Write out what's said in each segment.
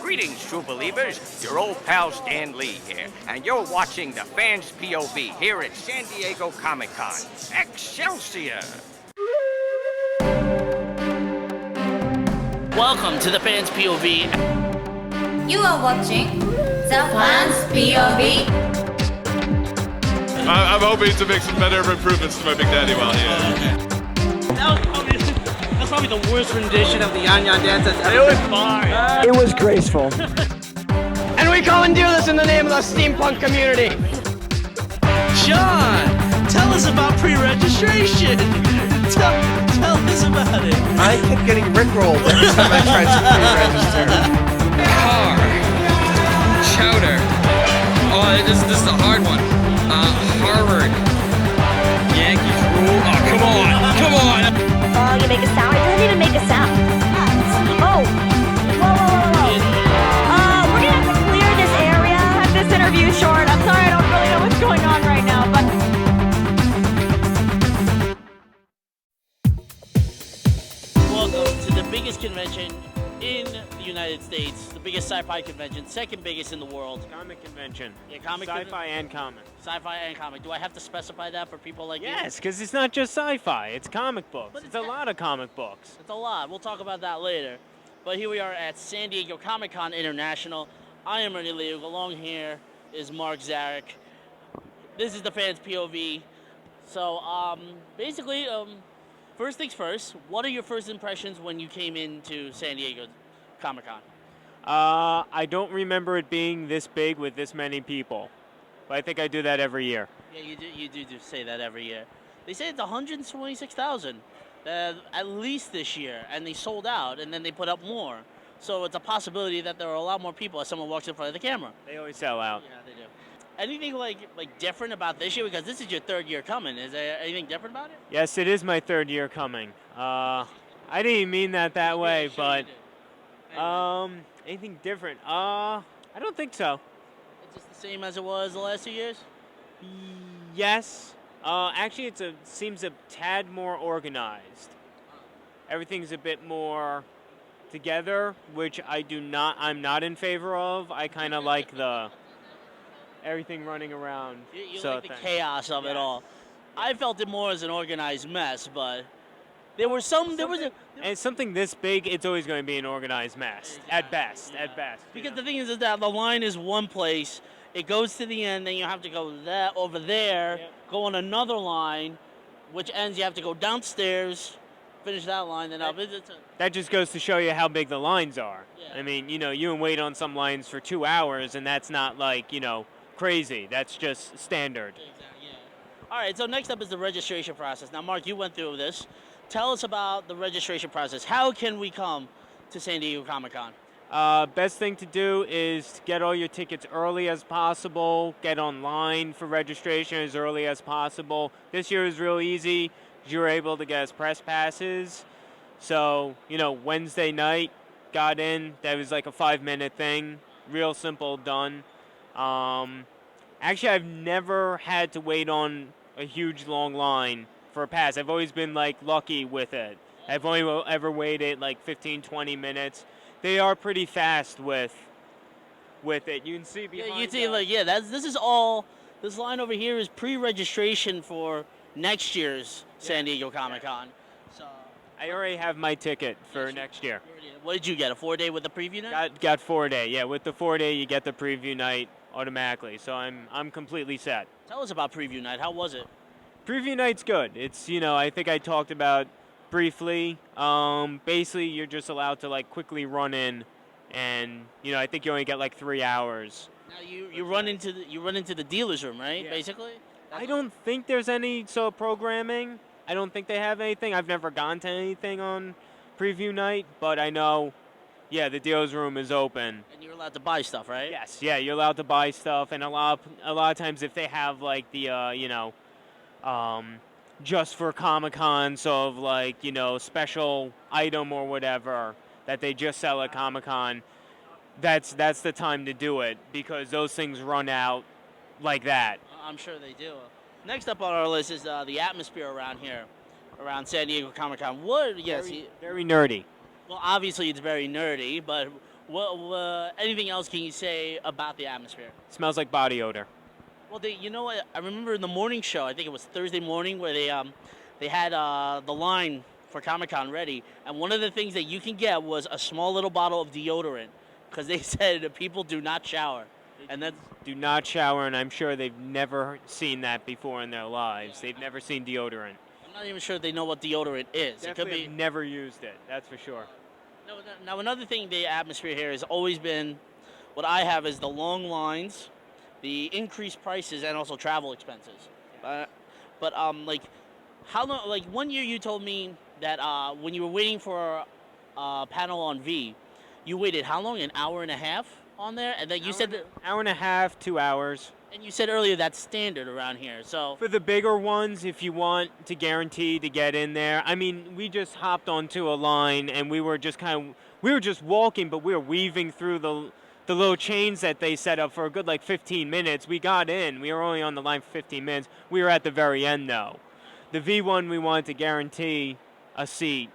Greetings, true believers. Your old pal Stan Lee here, and you're watching the Fans POV here at San Diego Comic-Con. Excelsior! Welcome to the Fans POV. You are watching the Fans POV. I'm hoping to make some better improvements to my Big Daddy while here. That's probably the worst rendition of the Yan Yan dance that's ever It was fine. It was graceful. And we commandeer this in the name of the steampunk community. John, tell us about pre-registration. Tell us about it. I kept getting rickrolled every time I tried to pre-register. Car. Chowder. Oh, this is a hard one. Harvard. Yankees rule. Oh, come on. You make a sound? It doesn't even make a sound. Oh. Whoa. We're gonna have to clear this area, cut this interview short. I'm sorry, I don't really know what's going on right now, but... Welcome to the biggest convention in the United States, the biggest sci-fi convention, second biggest in the world. Comic convention. Yeah, comic Sci-fi and comic. Sci-fi and comic. Do I have to specify that for people like you? Yes, because it's not just sci-fi. It's comic books. But It's a lot of comic books. It's a lot. We'll talk about that later. But here we are at San Diego Comic-Con International. I am Ernie Layug. Along here is Mark Szarek. This is the Fans POV. So, basically, first things first, what are your first impressions when you came into San Diego Comic-Con? I don't remember it being this big with this many people, but I think I do that every year. Yeah, you do say that every year. They say it's 126,000 at least this year, and they sold out, and then they put up more. So it's a possibility that there are a lot more people as someone walks in front of the camera. They always sell out. Yeah, they do. Anything like different about this year? Because this is your third year coming. Is there anything different about it? Yes, it is my third year coming. I didn't even mean that way, Yeah, sure but you did. anything different? I don't think so. It's just the same as it was the last 2 years? Yes. Actually, seems a tad more organized. Everything's a bit more together, which I'm not in favor of. I kind of like everything running around. You like the chaos of it all. I felt it more as an organized mess, but and something this big, it's always going to be an organized mess, at best. Because the thing is that the line is one place, it goes to the end, then you have to go over there, go on another line, which ends, you have to go downstairs, finish that line, then up. That just goes to show you how big the lines are. Yeah. I mean, you can wait on some lines for 2 hours, and that's not crazy. That's just standard. Exactly, yeah. All right, so next up is the registration process. Now, Mark, you went through this. Tell us about the registration process. How can we come to San Diego Comic-Con? Best thing to do is to get all your tickets early as possible. Get online for registration as early as possible. This year is real easy. You were able to get us press passes. So, Wednesday night, got in. That was like a 5-minute thing. Real simple, done. Actually, I've never had to wait on a huge long line for a pass. I've always been lucky with it. I've only ever waited 15, 20 minutes. They are pretty fast with it. You can see behind. This line over here is pre-registration for next year's San Diego Comic-Con. So I already have my ticket for next year. What did you get? A 4-day with the preview night? Got 4-day. Yeah, with the 4-day you get the preview night automatically. So I'm completely set. Tell us about preview night. How was it? Preview night's good. It's, I think I talked about briefly. Basically, you're just allowed to quickly run in, and I think you only get 3 hours. Now you run into the dealer's room, right? Yeah. Basically. I don't think there's any programming. I don't think they have anything. I've never gone to anything on preview night, but I know, the dealer's room is open. And you're allowed to buy stuff, right? Yes. Yeah, you're allowed to buy stuff, and a lot of times if they have just for Comic-Con, special item or whatever that they just sell at Comic-Con, that's the time to do it, because those things run out like that. I'm sure they do. Next up on our list is the atmosphere around here, around San Diego Comic-Con. Very nerdy. Well, obviously it's very nerdy, but Anything else can you say about the atmosphere? Smells like body odor. Well, you know what? I remember in the morning show, I think it was Thursday morning, where they had the line for Comic-Con ready, and one of the things that you can get was a small little bottle of deodorant, because they said that people do not shower, and that's Do not shower, and I'm sure they've never seen that before in their lives. They've never seen deodorant. I'm not even sure they know what deodorant is. It could Definitely be. have never used it, that's for sure. Now, another thing, the atmosphere here has always been, what I have is the long lines, the increased prices, and also travel expenses. But like, how long? Like 1 year, you told me that when you were waiting for a panel on V, you waited how long? An hour and a half on there, and then you said that, Hour and a half, 2 hours. and you said earlier that's standard around here. So For the bigger ones, if you want to guarantee to get in there, I mean, we just hopped onto a line and we were just walking, but we were weaving through the little chains that they set up for a good 15 minutes. We got in. We were only on the line for 15 minutes. We were at the very end though. The V1 we wanted to guarantee a seat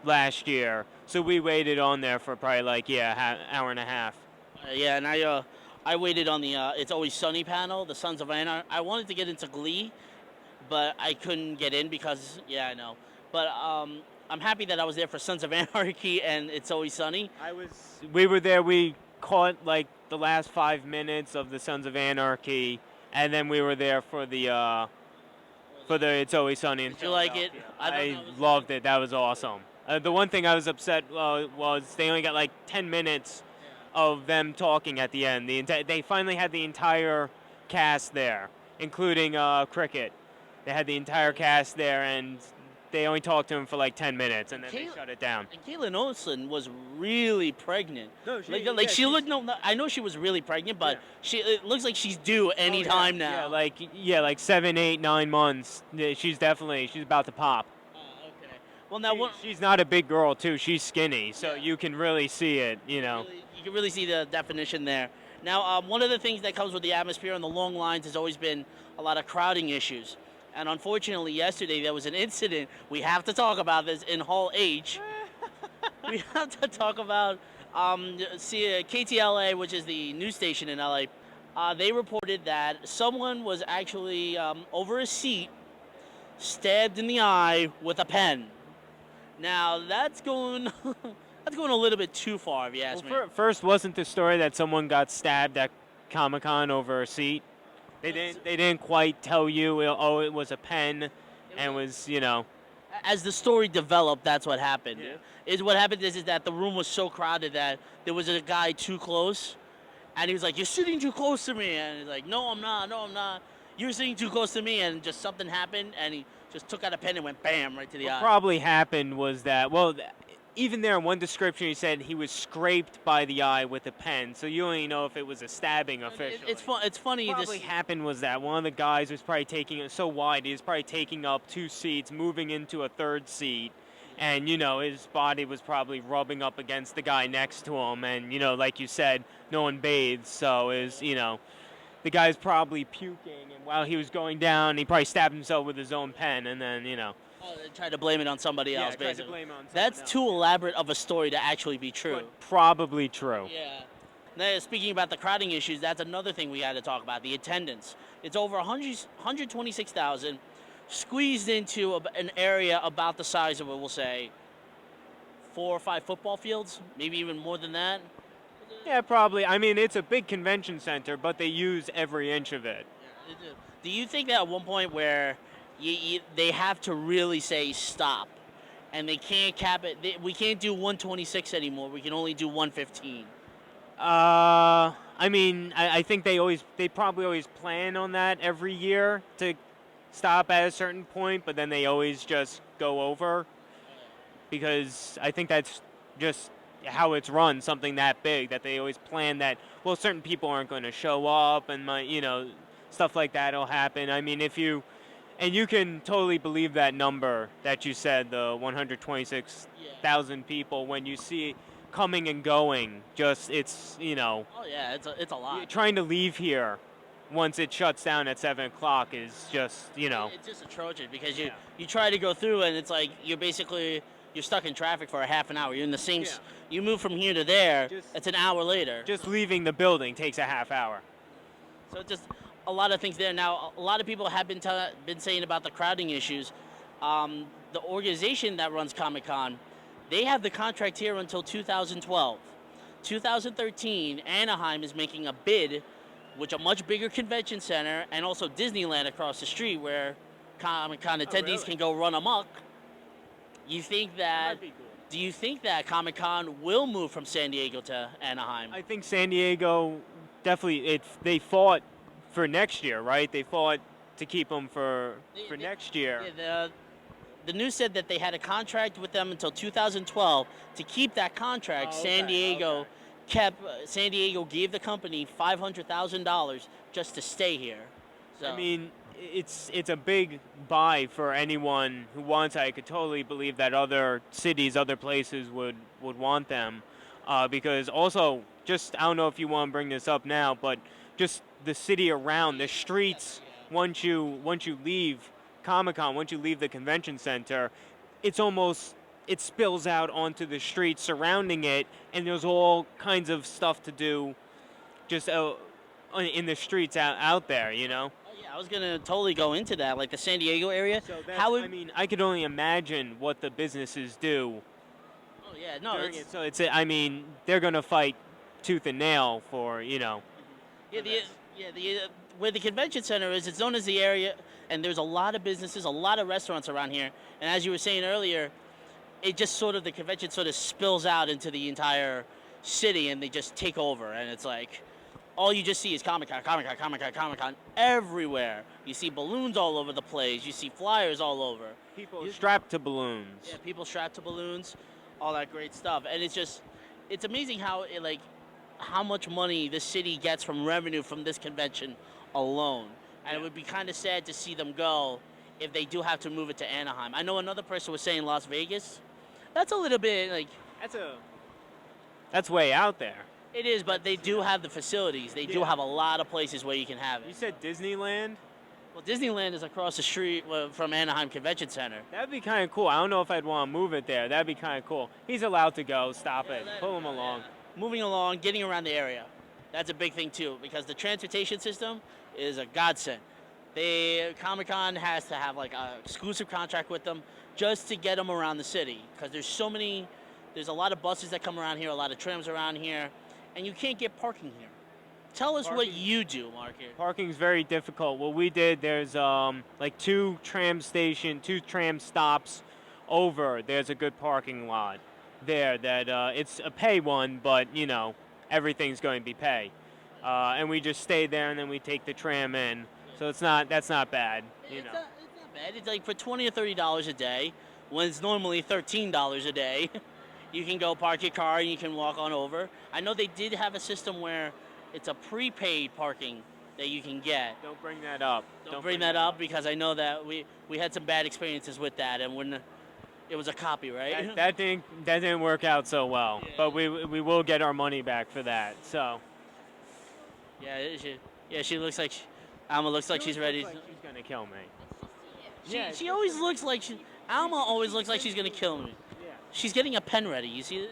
last year, so we waited on there for probably hour and a half. yeah, and I waited on the It's Always Sunny panel, the Sons of Anarchy. I wanted to get into Glee, but I couldn't get in because, I know. But I'm happy that I was there for Sons of Anarchy and It's Always Sunny. We were there. We caught the last 5 minutes of the Sons of Anarchy, and then we were there for the It's Always Sunny. Did you like it? I loved it. That was awesome. The one thing I was upset was they only got 10 minutes of them talking at the end. They finally had the entire cast there, including Cricket. They had the entire cast there, and they only talked to him for 10 minutes, and then they shut it down. And Caitlin Olsen was really pregnant. No, she looked. No, I know she was really pregnant, but it looks like she's due any time now. Yeah, 7, 8, 9 months. She's about to pop. Okay. Well, now She's not a big girl too. She's skinny, so you can really see it. You can really see the definition there. Now, one of the things that comes with the atmosphere and the long lines has always been a lot of crowding issues. And unfortunately, yesterday there was an incident. We have to talk about this in Hall H. We have to talk about KTLA, which is the news station in LA. They reported that someone was actually over a seat, stabbed in the eye with a pen. Now that's going a little bit too far, if you ask me. First, wasn't the story that someone got stabbed at Comic-Con over a seat? They didn't quite tell you. It was a pen, and was As the story developed, that's what happened. Yeah. What happened is that the room was so crowded that there was a guy too close, and he was like, "You're sitting too close to me," and he's like, "No, I'm not. You're sitting too close to me," and just something happened, and he just took out a pen and went bam right to the eye. What probably happened was that even there in one description, he said he was scraped by the eye with a pen, so you don't even know if it was a stabbing officially. It's funny. What probably happened was that one of the guys was probably taking it so wide, he was probably taking up 2 seats, moving into a 3rd seat, and his body was probably rubbing up against the guy next to him, and like you said, no one bathes, so the guy's probably puking, and while he was going down, he probably stabbed himself with his own pen, and then They tried to blame it on somebody else, tried to basically. blame it on someone That's else. too elaborate of a story to actually be true. But probably true. Yeah. Now, speaking about the crowding issues, that's another thing we had to talk about, the attendance. It's over 126,000 squeezed into an area about the size of, we'll say, 4 or 5 football fields, maybe even more than that. Yeah, probably. I mean, it's a big convention center, but they use every inch of it. Yeah, they do. Do you think that at one point where they have to really say stop, and they can't cap it? We can't do 126 anymore. We can only do 115. I mean, I think they probably always plan on that every year to stop at a certain point, but then they always just go over, because I think that's just how it's run, something that big, that they always plan that, well, certain people aren't going to show up, and stuff like that will happen. I mean, and you can totally believe that number that you said, the 126,000 people, when you see coming and going, it's. Oh yeah, it's a lot. Trying to leave here once it shuts down at 7 o'clock is just, It's just atrocious, because you try to go through, and it's like you're you're stuck in traffic for a half an hour. You're in the same. Yeah. You move from here to there. Just- It's an hour later. Just leaving the building takes a half hour. So just a lot of things there. Now, a lot of people have been saying about the crowding issues. The organization that runs Comic-Con, they have the contract here until 2012. 2013, Anaheim is making a bid, which a much bigger convention center and also Disneyland across the street where Comic-Con attendees can go run amok. You think that? Do you think that Comic-Con will move from San Diego to Anaheim? I think San Diego definitely. They fought for next year, right? They fought to keep them for next year. Yeah, the news said that they had a contract with them until 2012. To keep that contract, San Diego gave the company $500,000 just to stay here. So, I mean, it's a big buy for anyone who wants. I could totally believe that other cities, other places would want them, because also just I don't know if you want to bring this up now, but just the city around, the streets. Once you leave Comic-Con, once you leave the convention center, it spills out onto the streets surrounding it, and there's all kinds of stuff to do just in the streets out there, you know? oh, yeah, I was going to totally go into that, like the San Diego area. So I mean, I could only imagine what the businesses do. Oh, yeah, no. During it. So I mean, they're going to fight tooth and nail for, you know. Yeah, where the convention center is, it's known as the area, and there's a lot of businesses, a lot of restaurants around here. And as you were saying earlier, it just the convention sort of spills out into the entire city, and they just take over. And it's like, all you just see is Comic-Con, Comic-Con, Comic-Con, Comic-Con everywhere. You see balloons all over the place. You see flyers all over. People strapped to balloons. Yeah, people strapped to balloons, all that great stuff. And it's amazing how much money the city gets from revenue from this convention alone. And it would be kind of sad to see them go if they do have to move it to Anaheim. I know another person was saying Las Vegas. That's a little bit like... That's way out there. It is, but they do have the facilities. They do have a lot of places where you can have it. You said Disneyland? Well, Disneyland is across the street from Anaheim Convention Center. That'd be kind of cool. I don't know if I'd want to move it there. That'd be kind of cool. He's allowed to go. Stop it. Pull him along. Moving along, getting around the area. That's a big thing, too, because the transportation system is a godsend. Comic-Con has to have like an exclusive contract with them just to get them around the city, because there's a lot of buses that come around here, a lot of trams around here, and you can't get parking here. Tell us what you do, Mark. Parking's very difficult. What we did, there's like two tram stops over. There's a good parking lot there that it's a pay one, but you know everything's going to be pay, and we just stay there and then we take the tram in. So that's not bad. You know. It's not bad. It's like for $20 or $30 a day, when it's normally $13 a day. You can go park your car and you can walk on over. I know they did have a system where it's a prepaid parking that you can get. Don't bring that up. Don't bring that up because I know that we had some bad experiences with that, and when it was a copy, right? That didn't work out so well. Yeah. But we will get our money back for that. So. She looks like Alma looks like she's ready. Like she's gonna kill me. She always looks like Alma always looks like she's gonna kill me. Yeah. She's getting a pen ready. You see?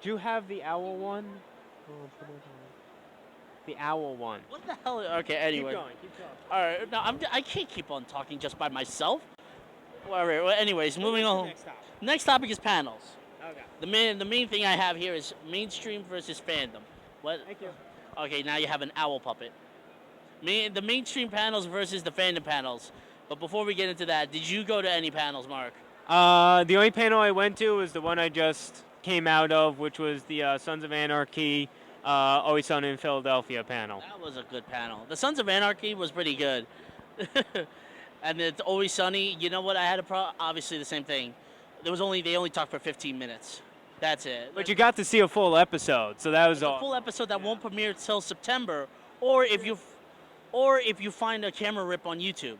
Do you have the owl one? The owl one. What the hell? Okay. Anyway. Keep going. All right. No, I can't keep on talking just by myself. Well, anyways, moving on. Next topic is panels. Okay. The main thing I have here is mainstream versus fandom. What? Thank you. Okay. Now you have an owl puppet. The mainstream panels versus the fandom panels. But before we get into that, did you go to any panels, Mark? The only panel I went to was the one I just came out of, which was the Sons of Anarchy, Always Sunny in Philadelphia panel. That was a good panel. The Sons of Anarchy was pretty good. And it's Always Sunny. You know what? I had obviously the same thing. They only talked for 15 minutes. That's it. But you got to see a full episode, so that was all. A full episode that won't premiere till September, or if you find a camera rip on YouTube.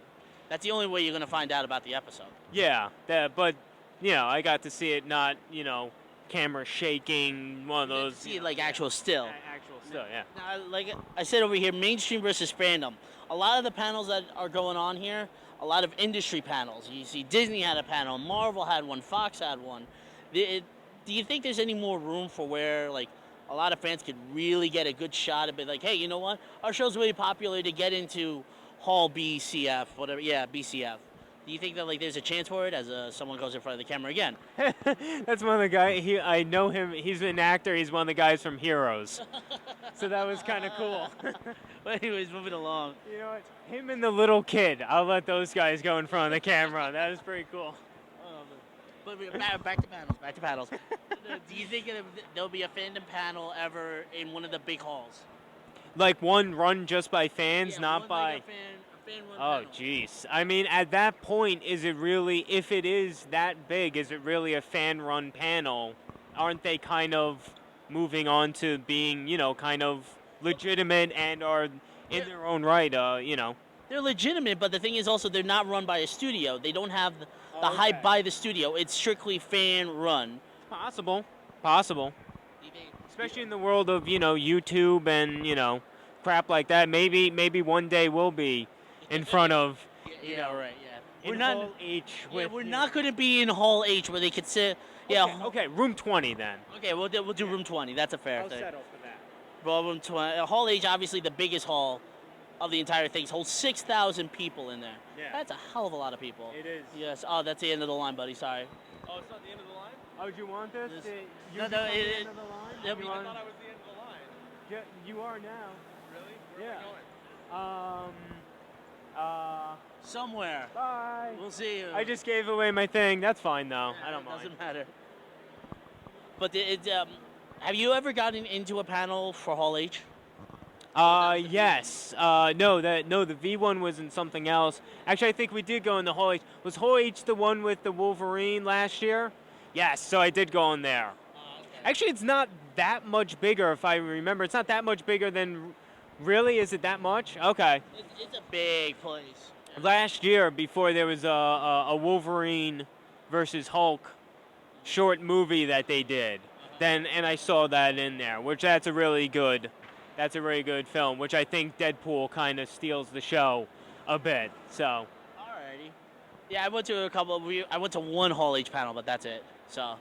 That's the only way you're going to find out about the episode. Yeah, but, you know, I got to see it not, you know, camera shaking, one of those. See it like actual still. Actual still, yeah. Now, like I said over here, mainstream versus fandom. a lot of the panels that are going on here, a lot of industry panels. You see Disney had a panel, Marvel had one, Fox had one. Do you think there's any more room for where like a lot of fans could really get a good shot of it? Like, hey, you know what? Our show's really popular to get into Hall BCF, whatever. Yeah, BCF. Do you think that like there's a chance for it as someone goes in front of the camera again? That's one of the guys. I know him. He's an actor. He's one of the guys from Heroes. So that was kind of cool. But anyways, moving along. You know what? Him and the little kid. I'll let those guys go in front of the camera. That was pretty cool. But back to panels. Back to panels. Do you think there'll be a fandom panel ever in one of the big halls? Like one run just by fans, Yeah, not one, by. like a fan run Oh, panel. jeez. I mean, at that point, is it really, if it is that big, is it really a fan-run panel? Aren't they kind of moving on to being, you know, kind of legitimate and are in their own right, you know? They're legitimate, but the thing is also they're not run by a studio. They don't have the Oh, hype okay. by the studio. It's strictly fan run. Possible. Especially in the world of, you know, YouTube and, you know, crap like that. Maybe one day we'll be in front of, Yeah, right. Yeah, in Hall H. With, we're you not going to be in Hall H where they could sit. Yeah. Okay, room 20 then. Okay, we'll do room 20. That's a fair thing. settle for that. Well, room 20. Hall H, obviously the biggest hall of the entire thing, holds 6,000 people in there. Yeah. That's a hell of a lot of people. It is. Yes. Oh, that's the end of the line, buddy. Sorry. Oh, it's not the end of the line? Oh, do you want this? This- You No, become the it- end of the line? it'll You be- I want- thought I was the end of the line. Yeah, you are now. Really? Where Yeah. am I going? Somewhere. Bye. We'll see you. I just gave away my thing. That's fine though. Yeah, I don't it mind. doesn't matter. But have you ever gotten into a panel for Hall H? Yes. No, the V one was in something else. Actually, I think we did go in the Hall H. Was Hall H the one with the Wolverine last year? Yes. So I did go in there. Actually, it's not that much bigger, if I remember. It's not that much bigger than. Really? Is it that much? Okay. It's a big place. Last year, before there was a Wolverine versus Hulk short movie that they did, and I saw that in there, which that's a really good film, which I think Deadpool kind of steals the show a bit. So. Alrighty. Yeah, I went to one Hall H panel, but that's it. So.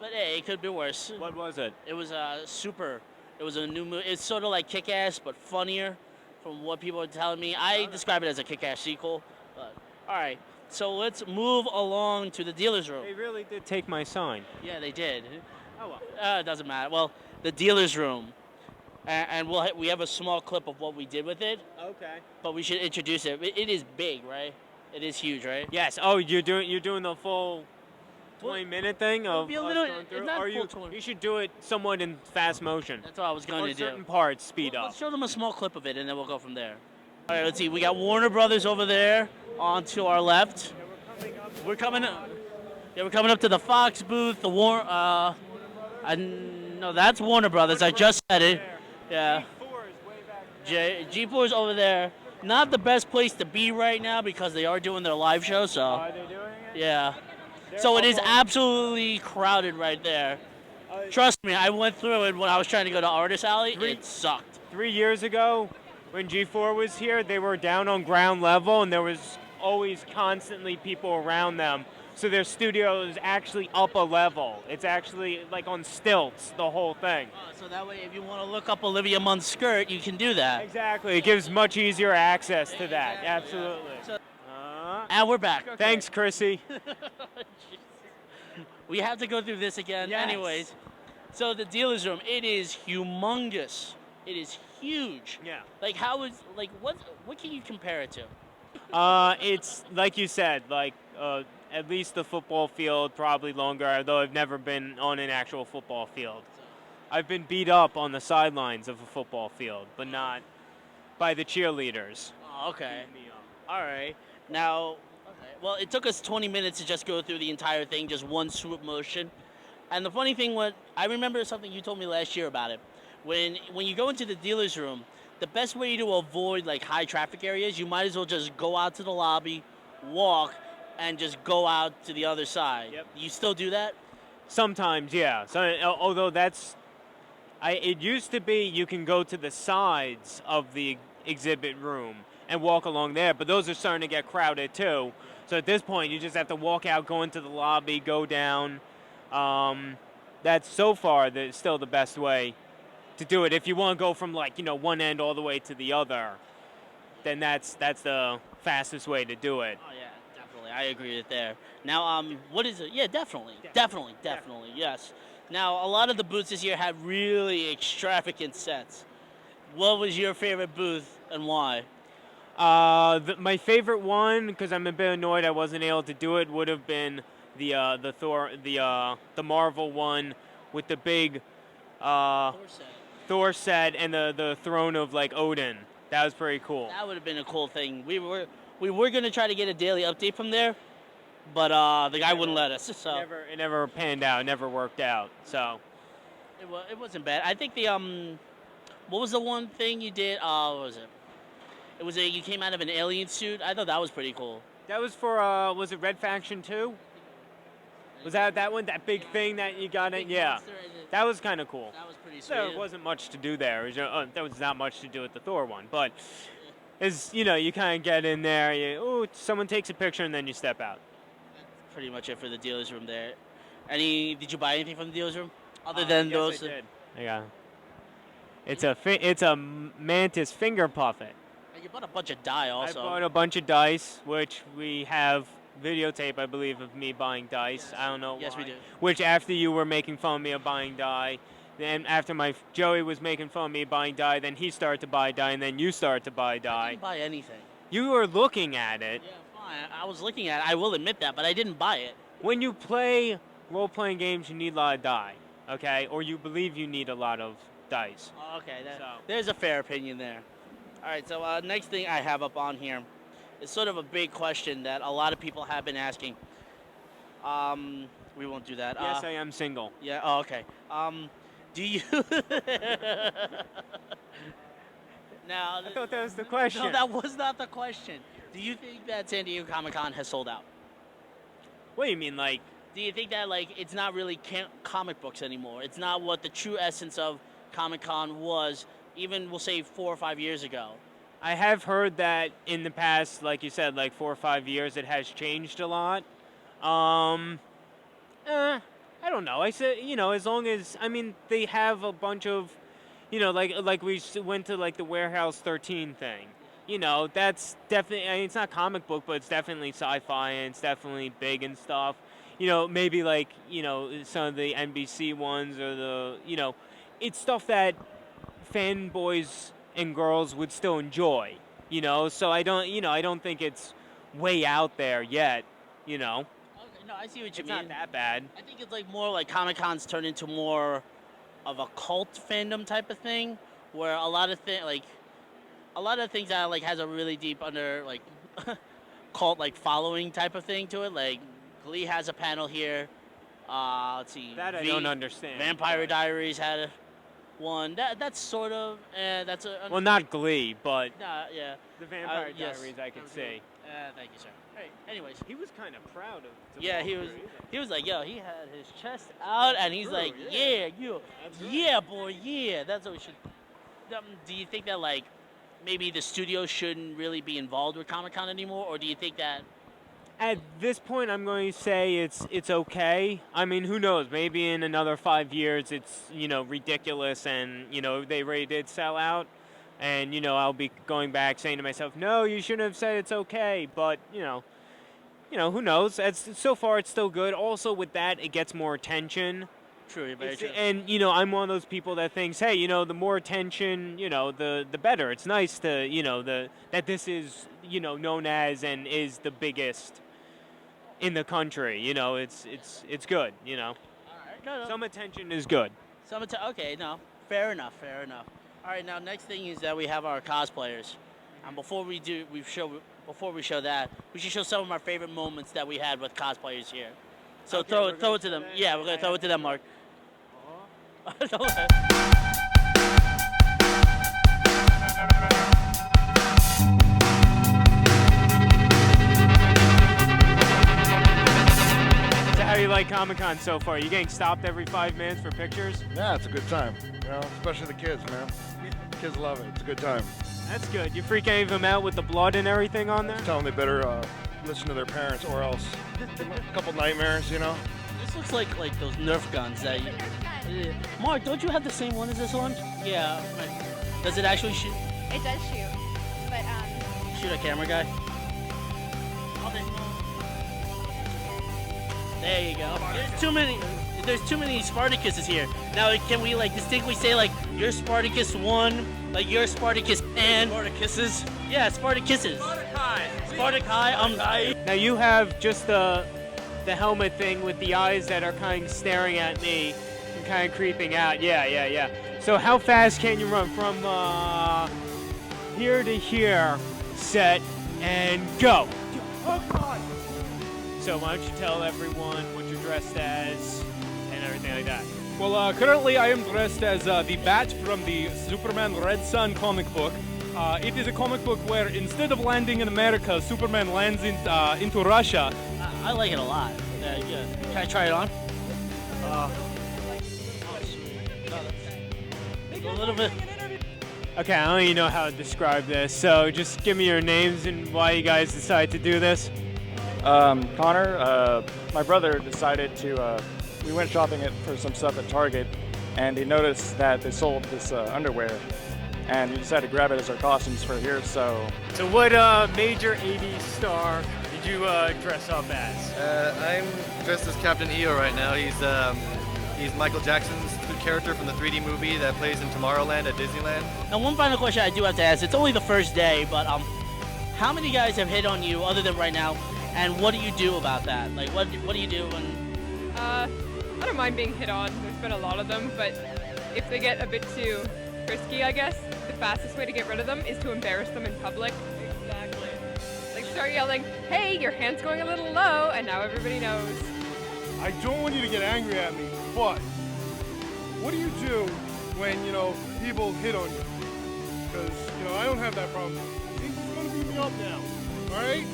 But hey, it could be worse. What was it? It was super. It was a new movie. It's sort of like Kick-Ass, but funnier, from what people are telling me. I describe it as a Kick-Ass sequel. But all right, so let's move along to the dealer's room. They really did take my sign. Yeah, they did. Oh well. It doesn't matter. Well, the dealer's room, and we have a small clip of what we did with it. Okay. But we should introduce it. It is big, right? It is huge, right? Yes. Oh, you're doing the full 20-minute thing of be a us little- going through? it's not Or full 20. you should do it somewhat in fast motion. That's what I was going Or to do. certain parts speed up. Let's show them a small clip of it, and then we'll go from there. All right, let's see. We got Warner Brothers over there on to our left. We're coming up. Yeah, we're coming up to the Fox booth. The no, that's Warner Brothers. I just said it. Yeah. G4 is over there. Not the best place to be right now because they are doing their live show. So. Are they doing it? Yeah. So it is absolutely crowded right there. Trust me, I went through it when I was trying to go to Artist Alley. It sucked. 3 years ago, when G4 was here, they were down on ground level, and there was always constantly people around them. So their studio is actually up a level. It's actually like on stilts, the whole thing. So that way, if you want to look up Olivia Munn's skirt, you can do that. Exactly. It gives much easier access to that. Exactly, yeah. Absolutely. So- And we're back. Thanks, Chrissy. We have to go through this again. Yes. Anyways, so the dealer's room, it is humongous. It is huge. Yeah. Like what can you compare it to? It's like you said, like at least the football field, probably longer, although I've never been on an actual football field. I've been beat up on the sidelines of a football field, but not by the cheerleaders. Oh, okay. Beating me up. All right. Now, well, it took us 20 minutes to just go through the entire thing, just one swoop motion. And the funny thing was, I remember something you told me last year about it. When you go into the dealer's room, the best way to avoid like high traffic areas, you might as well just go out to the lobby, walk, and just go out to the other side. Yep. You still do that? Sometimes, yeah. So, although it used to be you can go to the sides of the exhibit room and walk along there. But those are starting to get crowded too. So at this point, you just have to walk out, go into the lobby, go down. That's so far still the best way to do it. If you want to go from like one end all the way to the other, then that's the fastest way to do it. Oh yeah, definitely. I agree with there. Now, what is it? Yeah, definitely, yes. Now, a lot of the booths this year have really extravagant sets. What was your favorite booth and why? My favorite one, because I'm a bit annoyed I wasn't able to do it, would have been the Marvel one with the big Thor set and the throne of like Odin. That was pretty cool. That would have been a cool thing. We were gonna try to get a daily update from there, but the guy wouldn't let us. So it never panned out. It never worked out. So it wasn't bad. I think the what was the one thing you did? What was it? It was you came out of an alien suit. I thought that was pretty cool. That was for was it Red Faction 2? Was that one, that big thing that you got in? Yeah, that was kind of cool. That was pretty sweet. There wasn't much to do there. There was not much to do with the Thor one, but as you kind of get in there, someone takes a picture and then you step out. That's pretty much it for the dealer's room there. Did you buy anything from the dealer's room other than those? I did. Yeah. It's a mantis finger puppet. And you bought a bunch of dye also. I bought a bunch of dice, which we have videotape, I believe, of me buying dice. Yes. I don't know Yes, why. we do. Which after you were making fun of me of buying dye, then after Joey was making fun of me buying dye, then he started to buy dye, and then you started to buy dye. I didn't buy anything. You were looking at it. Yeah, fine. I was looking at it. I will admit that, but I didn't buy it. When you play role-playing games, you need a lot of dye, okay? Or you believe you need a lot of dice. Oh, okay, there's a fair opinion there. All right, so next thing I have up on here is sort of a big question that a lot of people have been asking. We won't do that. Yes, I am single. Yeah, oh, okay. Do you... Now, I thought that was the question. No, that was not the question. Do you think that San Diego Comic-Con has sold out? What do you mean, like... Do you think that, like, it's not really comic books anymore? It's not what the true essence of Comic-Con was, even, we'll say, 4 or 5 years ago? I have heard that in the past, like you said, like 4 or 5 years, it has changed a lot. I don't know. I said, as long as, they have a bunch of, like we went to like the Warehouse 13 thing. That's definitely, it's not comic book, but it's definitely sci-fi and it's definitely big and stuff. Maybe like, some of the NBC ones or the, it's stuff that fanboys and girls would still enjoy, so I don't think it's way out there yet, Okay, no, I see what you mean. It's not that bad. I think it's like more like Comic-Con's turned into more of a cult fandom type of thing, where a lot of things that like has a really deep cult like following type of thing to it. Like Glee has a panel here. Let's see. That I don't understand. Vampire Diaries had one. That's sort of that's a. Well, not Glee, but yeah. The Vampire yes. Diaries I can see. Thank you, sir. All right. Anyways, he was kind of proud of. Yeah, he was like, yo, he had his chest out, and he's like, yeah, boy, yeah. That's what we should. Do you think that like maybe the studio shouldn't really be involved with Comic-Con anymore, or do you think that? At this point, I'm going to say it's okay. Who knows? Maybe in another 5 years, it's ridiculous, and they really did sell out, and I'll be going back saying to myself, no, you shouldn't have said it's okay. But who knows? So far, it's still good. Also, with that, it gets more attention. True, very true. And I'm one of those people that thinks, hey, the more attention, the better. It's nice to, that this is, known as and is the biggest in the country. It's good. All right. No. Some attention is good. Okay, no, fair enough. All right, now next thing is that we have our cosplayers, and before we show that, we should show some of our favorite moments that we had with cosplayers here. So throw it to them. Yeah, we're gonna throw it to them, Mark. So how do you like Comic-Con so far? You getting stopped every 5 minutes for pictures? Yeah, it's a good time. Especially the kids, man. Kids love it. It's a good time. That's good. You freak any of them out with the blood and everything on there? Tell them they better listen to their parents or else. A couple nightmares, you know? This looks like those Nerf guns that you... Mark, don't you have the same one as this one? Yeah. Does it actually shoot? It does shoot, but Shoot a camera guy? There you go. There's too many Spartacuses here. Now, can we distinctly say you're Spartacus 1, you're Spartacus and Spartacuses? Yeah, Spartacuses. Spartaci. Now you have just the helmet thing with the eyes that are kind of staring at me and kind of creeping out. Yeah. So how fast can you run from here to here, set, and go? Oh God! So why don't you tell everyone what you're dressed as and everything like that? Well, currently I am dressed as the Bat from the Superman Red Sun comic book. It is a comic book where instead of landing in America, Superman lands into Russia. I like it a lot. Yeah. Can I try it on? A little bit. Okay, I don't even know how to describe this, so just give me your names and why you guys decided to do this. Connor, my brother decided to, we went shopping for some stuff at Target, and he noticed that they sold this underwear, and he decided to grab it as our costumes for here, so... So what major 80s star did you dress up as? I'm dressed as Captain EO right now. He's Michael Jackson's character from the 3D movie that plays in Tomorrowland at Disneyland. And one final question I do have to ask. It's only the first day, but how many guys have hit on you other than right now? And what do you do about that? What do you do when... I don't mind being hit on. There's been a lot of them, but if they get a bit too risky, I guess, the fastest way to get rid of them is to embarrass them in public. Exactly. Start yelling, hey, your hand's going a little low, and now everybody knows. I don't want you to get angry at me, but what do you do when, people hit on you? Because, I don't have that problem. He's going to beat me up now, all right?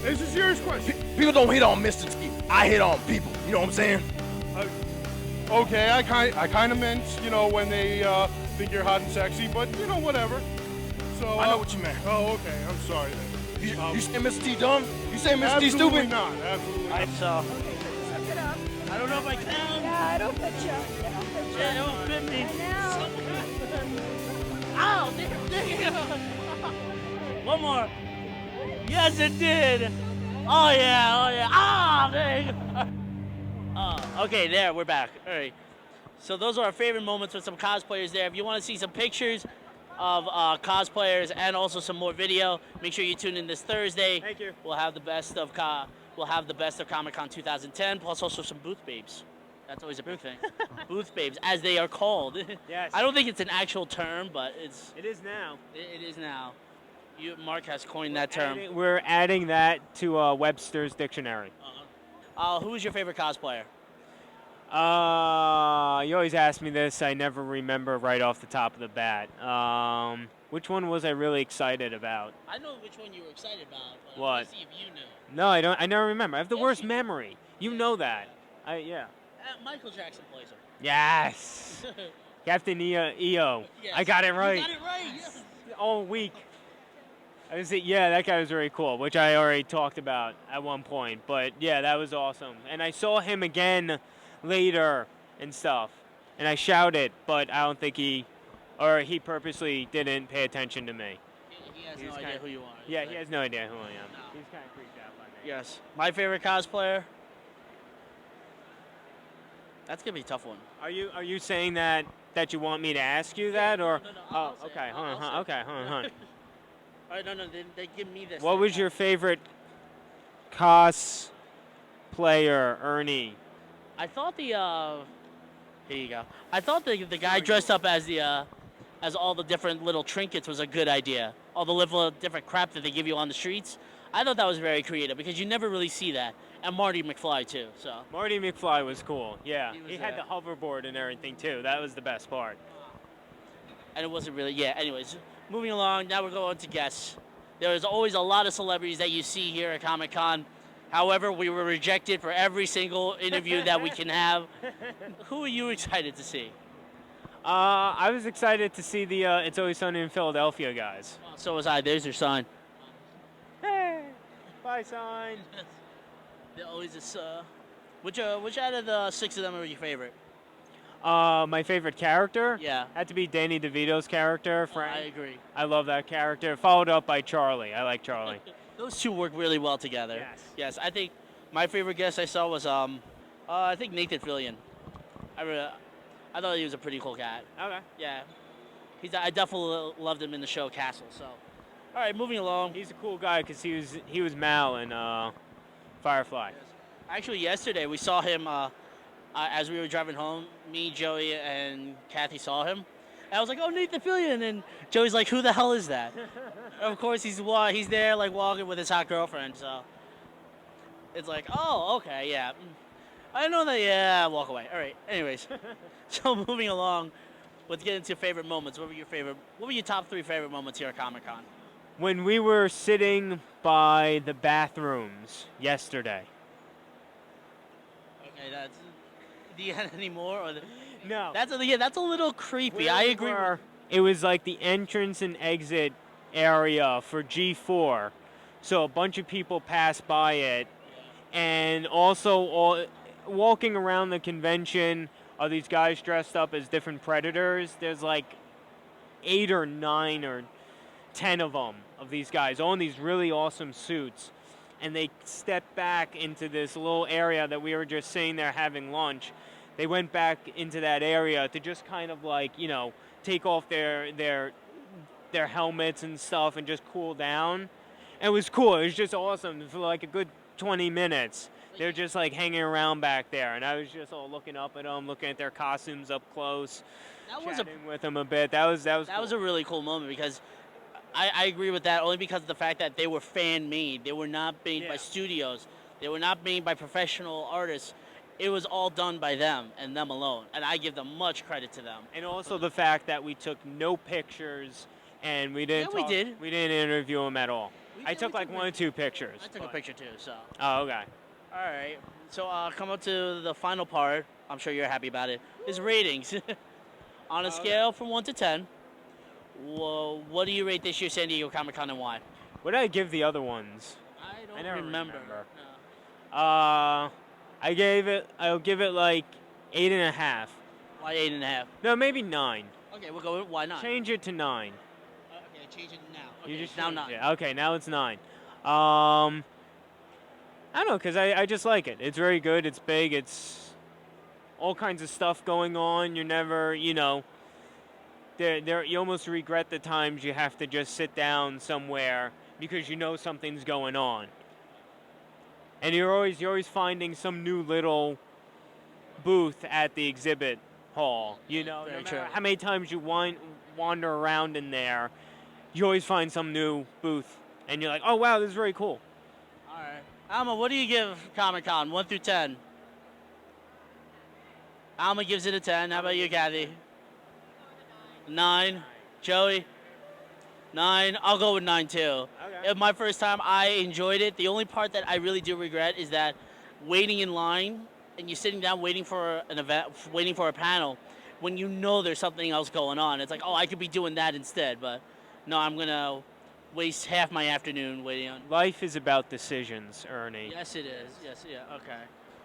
It's a serious question. People don't hit on Mr. T. I hit on people. You know what I'm saying? Okay, I kind of meant, when they think you're hot and sexy, but, whatever. So I know what you meant. Oh, okay. I'm sorry then. You say Mr. T dumb? You say Mr. T stupid? Absolutely not. Absolutely not. So, I don't know if I can. Yeah, I don't fit you. Yeah, it don't fit me. Ow! There you go. One more. Yes, it did. Oh yeah. Ah, there you go. Okay, there, we're back. All right. So those are our favorite moments with some cosplayers there. If you want to see some pictures of cosplayers and also some more video, make sure you tune in this Thursday. Thank you. We'll have the best of Comic-Con 2010, plus also some booth babes. That's always a big thing. Booth babes, as they are called. Yes. I don't think it's an actual term, but It is now. it is now. Mark has coined that term. We're adding that to Webster's dictionary. Who is your favorite cosplayer? You always ask me this. I never remember right off the top of the bat. Which one was I really excited about? I know which one you were excited about, but What? I want to see if you knew. No, I don't. I never remember. I have the worst memory. You know that. Yeah. Michael Jackson plays him. Yes. Captain EO. Yes. I got it right. You got it right. Yes. All week. Yeah, that guy was very cool, which I already talked about at one point. But yeah, that was awesome. And I saw him again later and stuff. And I shouted, but I don't think he purposely didn't pay attention to me. He has no idea who you are. Yeah, he has no idea who I am. No. He's kind of freaked out by me. Yes. My favorite cosplayer? That's going to be a tough one. Are you saying that you want me to ask you that? Or No, oh, okay, hold on. All right, no, they give me this. What was your favorite cosplayer, Ernie? I thought here you go. I thought the guy dressed up as as all the different little trinkets was a good idea. All the little different crap that they give you on the streets. I thought that was very creative because you never really see that. And Marty McFly too. So Marty McFly was cool. Yeah, he had there. the hoverboard and everything too. That was the best part. And it wasn't really. Yeah. Anyways, moving along. Now we're going to guests. There is always a lot of celebrities that you see here at Comic-Con. However, we were rejected for every single interview that we can have. Who are you excited to see? I was excited to see the It's Always Sunny in Philadelphia guys. So was I. There's your sign. Hey, bye sign. They're always this. Which out of the 6 of them are your favorite? My favorite character? Yeah. Had to be Danny DeVito's character, Frank. I agree. I love that character. Followed up by Charlie. I like Charlie. Those two work really well together. Yes. Yes, I think my favorite guest I saw was I think Nathan Fillion. I thought he was a pretty cool cat. Okay. Yeah. I definitely loved him in the show Castle. So, all right, moving along. He's a cool guy because he was Mal in Firefly. Yes. Actually, yesterday we saw him as we were driving home. Me, Joey, and Kathy saw him. And I was like, "Oh, Nathan Fillion!" And Joey's like, "Who the hell is that?" Of course, he's there like walking with his hot girlfriend. So it's like, "Oh, okay, yeah." I know that. Yeah, walk away. All right. Anyways, so moving along, let's get into favorite moments. What were your top 3 favorite moments here at Comic-Con? When we were sitting by the bathrooms yesterday. Okay, that's. Do you have any more? Or no. That's a little creepy. I agree. It was like the entrance and exit area for G4, so a bunch of people passed by it, and also walking around the convention are these guys dressed up as different Predators. There's like 8 or 9 or 10 of them, of these guys, all in these really awesome suits. And they stepped back into this little area that we were just sitting there having lunch. They went back into that area to just kind of like, take off their helmets and stuff and just cool down. And it was cool. It was just awesome for like a good 20 minutes. They're just like hanging around back there, and I was just all looking up at them, looking at their costumes up close, chatting with them a bit. That was cool. Was a really cool moment because I agree with that only because of the fact that they were fan-made. They were not made by studios. They were not made by professional artists. It was all done by them and them alone, and I give them much credit to them. And also the fact that we took no pictures and we didn't. Yeah, we did. We didn't interview them at all. I took like 1 or 2 pictures. I took a picture too. So. Oh, okay. All right. So come up to the final part. I'm sure you're happy about it. Is ratings. On a scale from 1 to 10. Well, what do you rate this year's San Diego Comic-Con and why? What did I give the other ones? I don't remember. No. I'll give it like 8.5. Why 8.5? No, maybe 9. Okay, we'll go with why 9. Change it to 9. Okay, change it now. Okay, You just now changed 9. it. Okay, now it's 9. I don't know, because I just like it. It's very good. It's big. It's all kinds of stuff going on. You're never, you almost regret the times you have to just sit down somewhere because you know something's going on. And you're always finding some new little booth at the exhibit hall. No matter how many times you wander around in there, you always find some new booth. And you're like, oh, wow, this is very cool. All right. Alma, what do you give Comic-Con, 1 through 10? Alma gives it a 10. How about you, Kathy? 9. Joey? 9. I'll go with 9 too. Okay. My first time, I enjoyed it. The only part that I really do regret is that waiting in line and you're sitting down waiting for an event, waiting for a panel, when you know there's something else going on. It's like, oh, I could be doing that instead. But no, I'm gonna waste half my afternoon waiting on. Life is about decisions, Ernie. Yes, it is. Yes, yeah. Okay.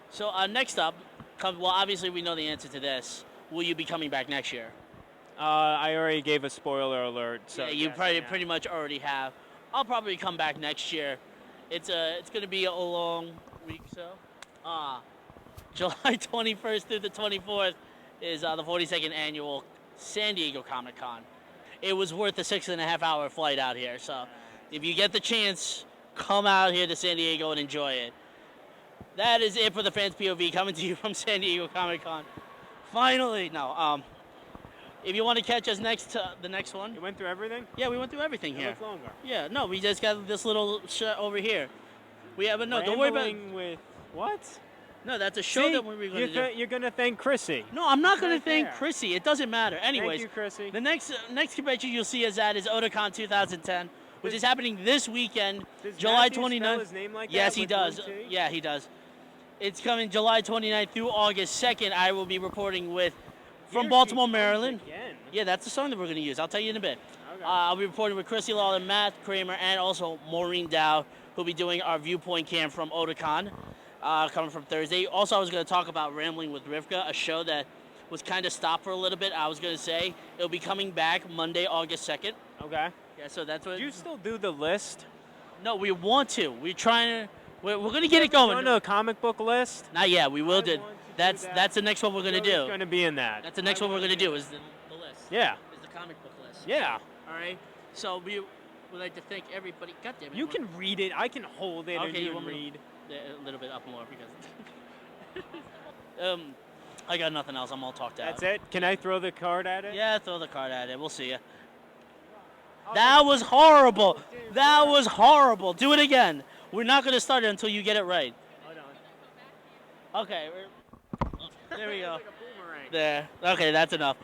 So next up, well, obviously we know the answer to this. Will you be coming back next year? I already gave a spoiler alert. So yeah, you pretty much already have. I'll probably come back next year. It's going to be a long week, so. July 21st through the 24th is the 42nd annual San Diego Comic-Con. It was worth a 6.5-hour flight out here, so if you get the chance, come out here to San Diego and enjoy it. That is it for the Fans POV, coming to you from San Diego Comic-Con. Finally, no. If you want to catch us the next one. You went through everything? Yeah, we went through everything here. It longer. Yeah, no, we just got this little shot over here. Don't worry about. With what? No, that's a show that we were going to do. You're going to thank Chrissy. No, I'm not going to thank Chrissy. It doesn't matter. Anyways, thank you, Chrissy. The next convention you'll see us at is Otakon 2010, which is happening this weekend, July 29th. Spell his name like yes, that he does. Yeah, he does. It's coming July 29th through August 2nd. I will be reporting with from Baltimore, Maryland. Yeah, that's the song that we're going to use. I'll tell you in a bit. Okay. I'll be reporting with Chrissy Lawler, Matt Kramer, and also Maureen Dow, who'll be doing our viewpoint cam from Otakon, coming from Thursday. Also, I was going to talk about Rambling with Rivka, a show that was kind of stopped for a little bit. I was going to say it'll be coming back Monday, August 2nd. Okay. Yeah, so that's what... Do you still do the list? No, we want to. We're trying to... We're going to get it going. No, comic book list? Not yet. We will do. That's the next one we're going to do. It's going to be in that. That's the next one we're going to do is the list. Yeah. Is the comic book list. Yeah. All right. So we would like to thank everybody. God damn it. You can read it. I can hold it and you you want can me read. a little bit up more because... I got nothing else. I'm all talked out. That's it? Can I throw the card at it? Yeah, throw the card at it. We'll see you. That was horrible. That was horrible. Do it again. We're not going to start it until you get it right. Hold on. Okay. There we go. There. Okay, that's enough.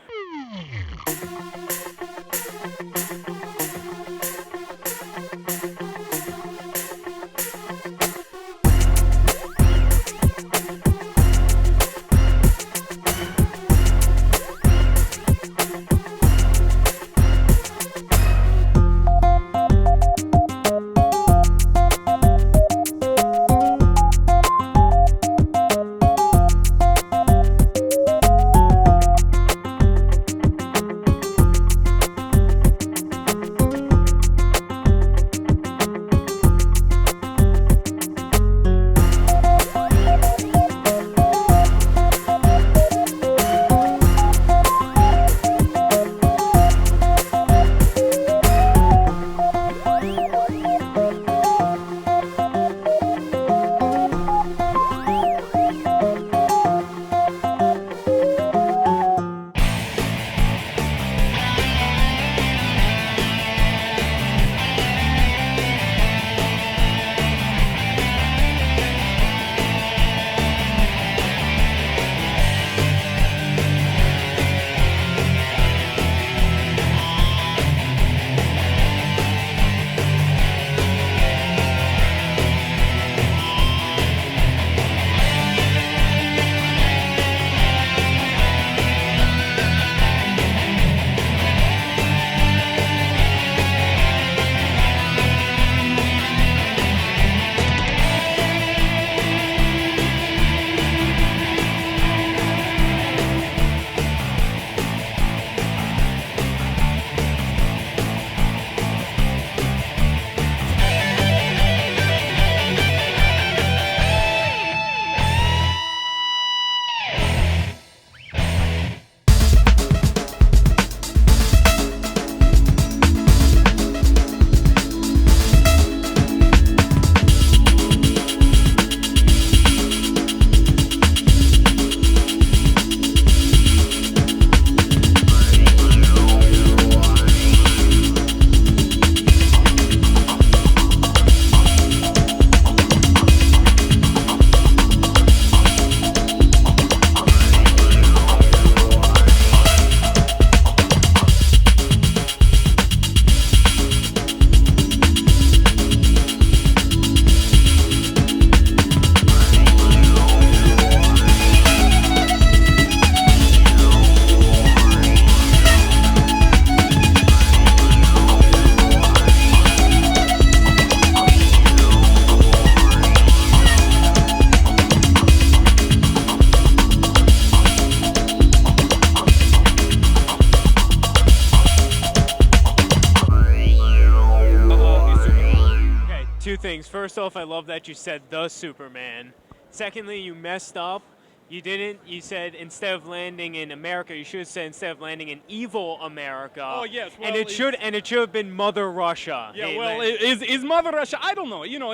things. First off, I love that you said the Superman. Secondly, you messed up. You didn't. You said instead of landing in America, you should have said instead of landing in evil America. Oh yes, well, and it should have been Mother Russia. Yeah, Hey, well, is Mother Russia? I don't know. You know,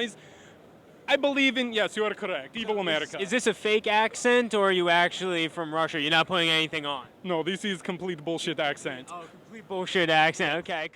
I believe in. Yes, you are correct. Evil America. Is this a fake accent, or are you actually from Russia? You're not putting anything on. No, this is complete bullshit accent. Oh, complete bullshit accent. Okay.